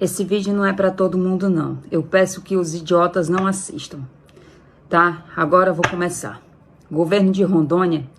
Esse vídeo não é para todo mundo, não. Eu peço que os idiotas não assistam, tá? Agora eu vou começar. O governo de Rondônia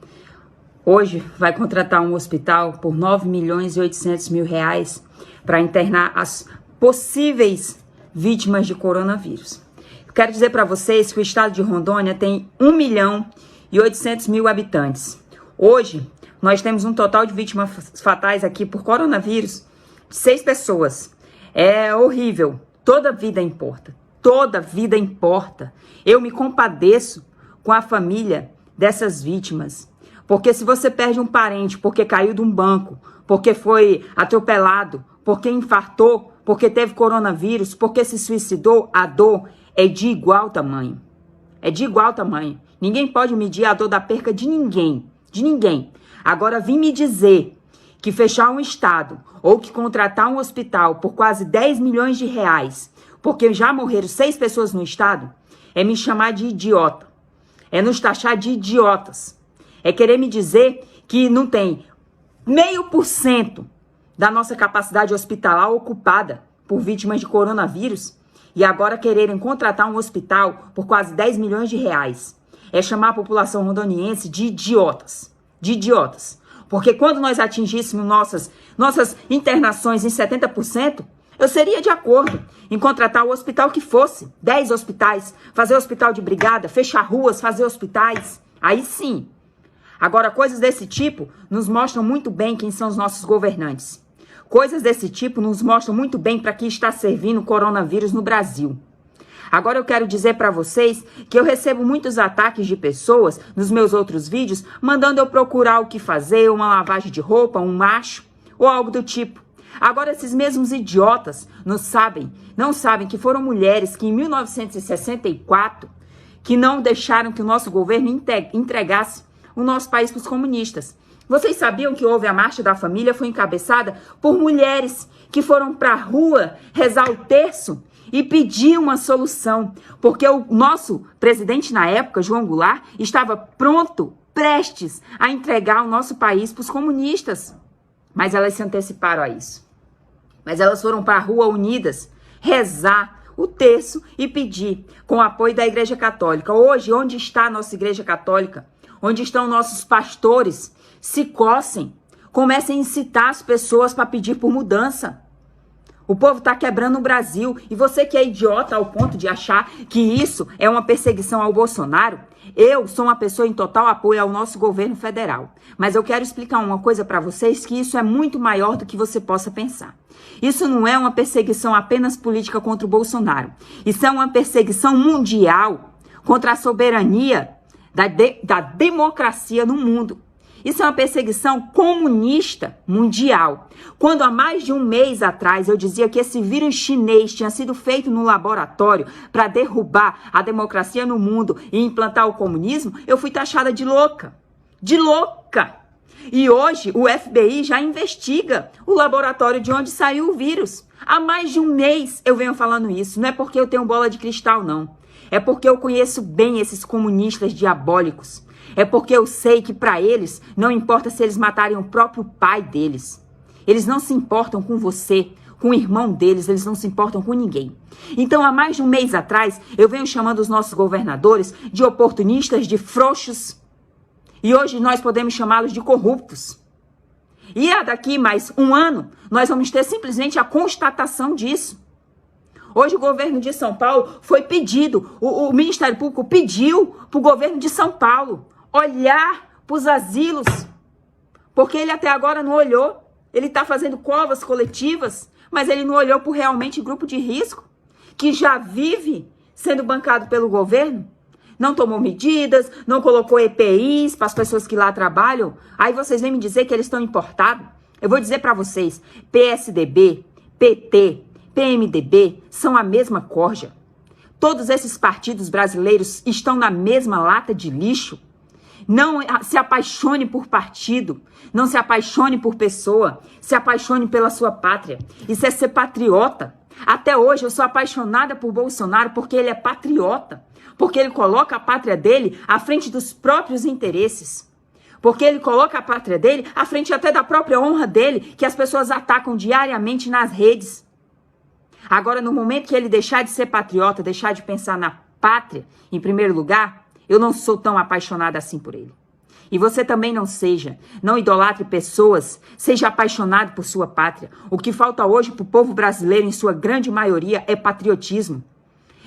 hoje vai contratar um hospital por 9.800.000 reais para internar as possíveis vítimas de coronavírus. Eu quero dizer para vocês que o estado de Rondônia tem 1.800.000 habitantes. Hoje, nós temos um total de vítimas fatais aqui por coronavírus de 6 pessoas. É horrível. Toda vida importa. Toda vida importa. Eu me compadeço com a família dessas vítimas. Porque se você perde um parente porque caiu de um banco, porque foi atropelado, porque infartou, porque teve coronavírus, porque se suicidou, a dor é de igual tamanho. É de igual tamanho. Ninguém pode medir a dor da perca de ninguém. De ninguém. Agora, vim me dizer que fechar um estado ou que contratar um hospital por quase 10 milhões de reais, porque já morreram 6 pessoas no estado, é me chamar de idiota. É nos taxar de idiotas. É querer me dizer que não tem 0,5% da nossa capacidade hospitalar ocupada por vítimas de coronavírus e agora quererem contratar um hospital por quase 10 milhões de reais. É chamar a população rondoniense de idiotas. De idiotas. Porque quando nós atingíssemos nossas internações em 70%, eu seria de acordo em contratar o hospital que fosse. 10 hospitais, fazer hospital de brigada, fechar ruas, fazer hospitais. Aí sim. Agora, coisas desse tipo nos mostram muito bem quem são os nossos governantes. Coisas desse tipo nos mostram muito bem para que está servindo o coronavírus no Brasil. Agora eu quero dizer para vocês que eu recebo muitos ataques de pessoas nos meus outros vídeos, mandando eu procurar o que fazer, uma lavagem de roupa, um macho ou algo do tipo. Agora esses mesmos idiotas não sabem que foram mulheres que em 1964 que não deixaram que o nosso governo entregasse o nosso país para os comunistas. Vocês sabiam que houve a Marcha da Família, foi encabeçada por mulheres que foram para a rua rezar o terço e pedir uma solução, porque o nosso presidente na época, João Goulart, estava pronto, prestes a entregar o nosso país para os comunistas. Mas elas se anteciparam a isso. Mas elas foram para a rua unidas, rezar o terço e pedir, com o apoio da Igreja Católica. Hoje, onde está a nossa Igreja Católica? Onde estão nossos pastores? Se cossem, comecem a incitar as pessoas para pedir por mudança. O povo está quebrando o Brasil. E você que é idiota ao ponto de achar que isso é uma perseguição ao Bolsonaro, eu sou uma pessoa em total apoio ao nosso governo federal. Mas eu quero explicar uma coisa para vocês, que isso é muito maior do que você possa pensar. Isso não é uma perseguição apenas política contra o Bolsonaro. Isso é uma perseguição mundial contra a soberania da democracia no mundo. Isso é uma perseguição comunista mundial. Quando há mais de um mês atrás eu dizia que esse vírus chinês tinha sido feito no laboratório para derrubar a democracia no mundo e implantar o comunismo, eu fui taxada de louca. De louca! E hoje o FBI já investiga o laboratório de onde saiu o vírus. Há mais de um mês eu venho falando isso. Não é porque eu tenho bola de cristal, não. É porque eu conheço bem esses comunistas diabólicos. É porque eu sei que para eles não importa se eles matarem o próprio pai deles. Eles não se importam com você, com o irmão deles, eles não se importam com ninguém. Então, há mais de um mês atrás, eu venho chamando os nossos governadores de oportunistas, de frouxos. E hoje nós podemos chamá-los de corruptos. E daqui mais um ano, nós vamos ter simplesmente a constatação disso. Hoje o governo de São Paulo foi pedido, o Ministério Público pediu para o governo de São Paulo olhar para os asilos, porque ele até agora não olhou. Ele está fazendo covas coletivas, mas ele não olhou por realmente grupo de risco, que já vive sendo bancado pelo governo. Não tomou medidas, não colocou EPIs para as pessoas que lá trabalham. Aí vocês vêm me dizer que eles estão importados. Eu vou dizer para vocês, PSDB, PT, PMDB são a mesma corja. Todos esses partidos brasileiros estão na mesma lata de lixo. Não se apaixone por partido, não se apaixone por pessoa, se apaixone pela sua pátria. Isso é ser patriota. Até hoje eu sou apaixonada por Bolsonaro porque ele é patriota, porque ele coloca a pátria dele à frente dos próprios interesses. Porque ele coloca a pátria dele à frente até da própria honra dele, que as pessoas atacam diariamente nas redes. Agora, no momento que ele deixar de ser patriota, deixar de pensar na pátria, em primeiro lugar, eu não sou tão apaixonada assim por ele. E você também não seja. Não idolatre pessoas. Seja apaixonado por sua pátria. O que falta hoje para o povo brasileiro, em sua grande maioria, é patriotismo.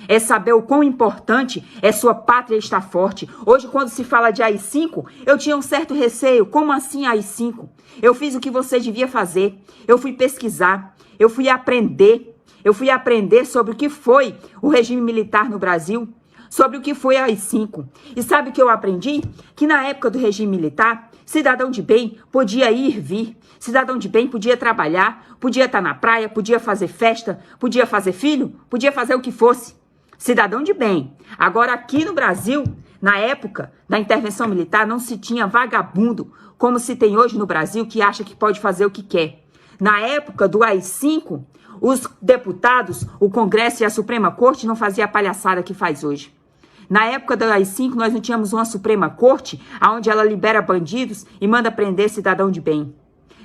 É saber o quão importante é sua pátria estar forte. Hoje, quando se fala de AI-5, eu tinha um certo receio. Como assim AI-5? Eu fiz o que você devia fazer. Eu fui pesquisar. Eu fui aprender. Eu fui aprender sobre o que foi o regime militar no Brasil. Sobre o que foi a AI-5. E sabe o que eu aprendi? Que na época do regime militar, cidadão de bem podia ir e vir. Cidadão de bem podia trabalhar, podia estar na praia, podia fazer festa, podia fazer filho, podia fazer o que fosse. Cidadão de bem. Agora aqui no Brasil, na época da intervenção militar, não se tinha vagabundo como se tem hoje no Brasil que acha que pode fazer o que quer. Na época do AI-5, os deputados, o Congresso e a Suprema Corte não faziam a palhaçada que faz hoje. Na época do AI-5, nós não tínhamos uma Suprema Corte onde ela libera bandidos e manda prender cidadão de bem.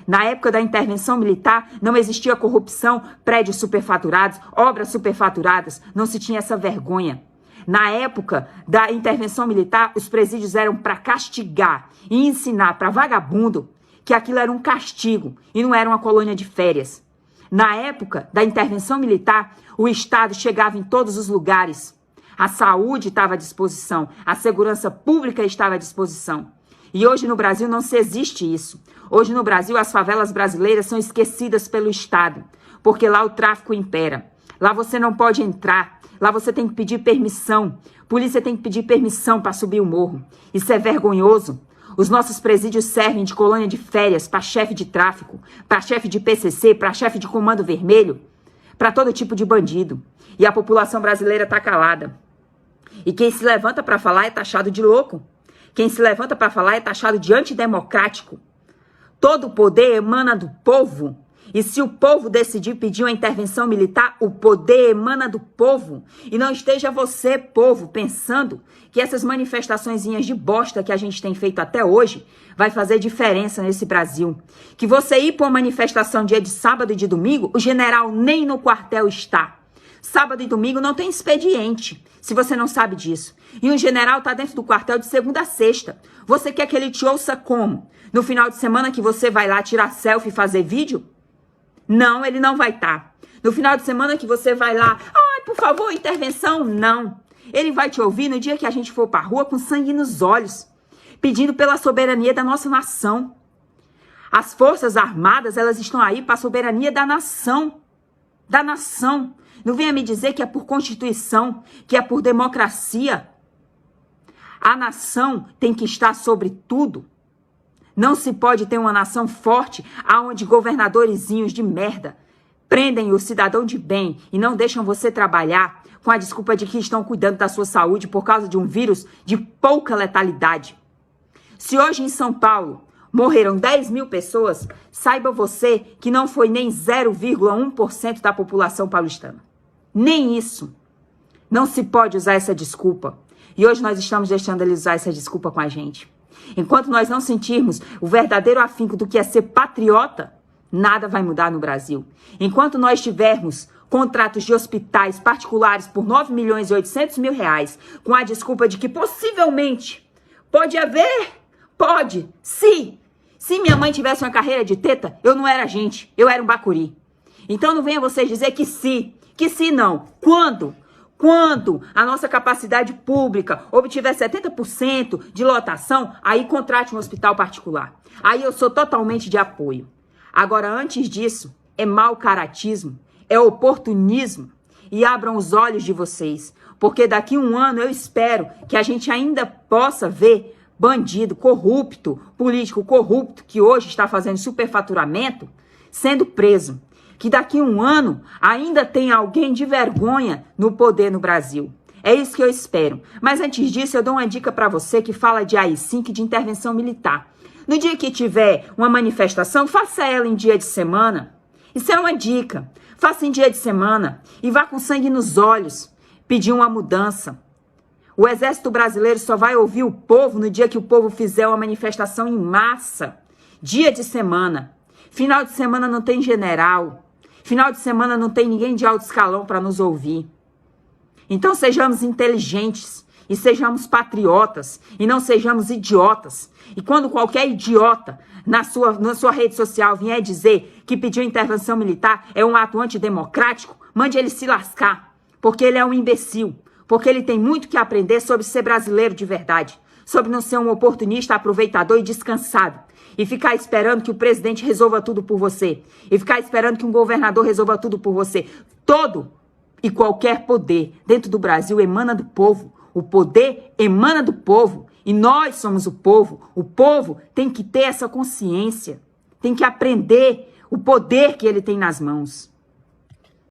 Na época da intervenção militar, não existia corrupção, prédios superfaturados, obras superfaturadas, não se tinha essa vergonha. Na época da intervenção militar, os presídios eram para castigar e ensinar para vagabundo que aquilo era um castigo e não era uma colônia de férias. Na época da intervenção militar, o Estado chegava em todos os lugares. A saúde estava à disposição, a segurança pública estava à disposição. E hoje no Brasil não se existe isso. Hoje no Brasil as favelas brasileiras são esquecidas pelo Estado, porque lá o tráfico impera. Lá você não pode entrar, lá você tem que pedir permissão. Polícia tem que pedir permissão para subir o morro. Isso é vergonhoso. Os nossos presídios servem de colônia de férias para chefe de tráfico, para chefe de PCC, para chefe de comando vermelho, para todo tipo de bandido. E a população brasileira está calada. E quem se levanta para falar é taxado de louco. Quem se levanta para falar é taxado de antidemocrático. Todo o poder emana do povo. E se o povo decidir pedir uma intervenção militar, o poder emana do povo. E não esteja você, povo, pensando que essas manifestaçõezinhas de bosta que a gente tem feito até hoje vai fazer diferença nesse Brasil. Que você ir para uma manifestação dia de sábado e de domingo, o general nem no quartel está. Sábado e domingo não tem expediente, se você não sabe disso. E um general está dentro do quartel de segunda a sexta. Você quer que ele te ouça como? No final de semana que você vai lá tirar selfie e fazer vídeo? Não, ele não vai estar. No final de semana que você vai lá, ai, por favor, intervenção? Não. Ele vai te ouvir no dia que a gente for para a rua com sangue nos olhos, pedindo pela soberania da nossa nação. As Forças Armadas, elas estão aí para a soberania da nação. Da nação. Não venha me dizer que é por Constituição, que é por democracia. A nação tem que estar sobre tudo. Não se pode ter uma nação forte aonde governadorzinhos de merda prendem o cidadão de bem e não deixam você trabalhar com a desculpa de que estão cuidando da sua saúde por causa de um vírus de pouca letalidade. Se hoje em São Paulo morreram 10 mil pessoas, saiba você que não foi nem 0,1% da população paulistana. Nem isso. Não se pode usar essa desculpa. E hoje nós estamos deixando eles usar essa desculpa com a gente. Enquanto nós não sentirmos o verdadeiro afinco do que é ser patriota, nada vai mudar no Brasil. Enquanto nós tivermos contratos de hospitais particulares por 9 milhões e 800 mil reais, com a desculpa de que possivelmente pode haver, pode, se minha mãe tivesse uma carreira de teta, eu não era gente, eu era um bacuri. Então não venha vocês dizer que se não. Quando? Quando a nossa capacidade pública obtiver 70% de lotação, aí contrate um hospital particular. Aí eu sou totalmente de apoio. Agora, antes disso, é mau caratismo, é oportunismo. E abram os olhos de vocês, porque daqui a um ano eu espero que a gente ainda possa ver bandido corrupto, político corrupto, que hoje está fazendo superfaturamento, sendo preso. Que daqui a um ano ainda tem alguém de vergonha no poder no Brasil. É isso que eu espero. Mas antes disso, eu dou uma dica para você que fala de AI-5 e de intervenção militar. No dia que tiver uma manifestação, faça ela em dia de semana. Isso é uma dica. Faça em dia de semana e vá com sangue nos olhos pedir uma mudança. O Exército Brasileiro só vai ouvir o povo no dia que o povo fizer uma manifestação em massa. Dia de semana. Final de semana não tem general. Final de semana não tem ninguém de alto escalão para nos ouvir. Então sejamos inteligentes e sejamos patriotas e não sejamos idiotas. E quando qualquer idiota na sua rede social vier dizer que pediu intervenção militar é um ato antidemocrático, mande ele se lascar, porque ele é um imbecil, porque ele tem muito que aprender sobre ser brasileiro de verdade, sobre não ser um oportunista, aproveitador e descansado, e ficar esperando que o presidente resolva tudo por você, e ficar esperando que um governador resolva tudo por você. Todo e qualquer poder dentro do Brasil emana do povo. O poder emana do povo e nós somos o povo. O povo tem que ter essa consciência, tem que aprender o poder que ele tem nas mãos.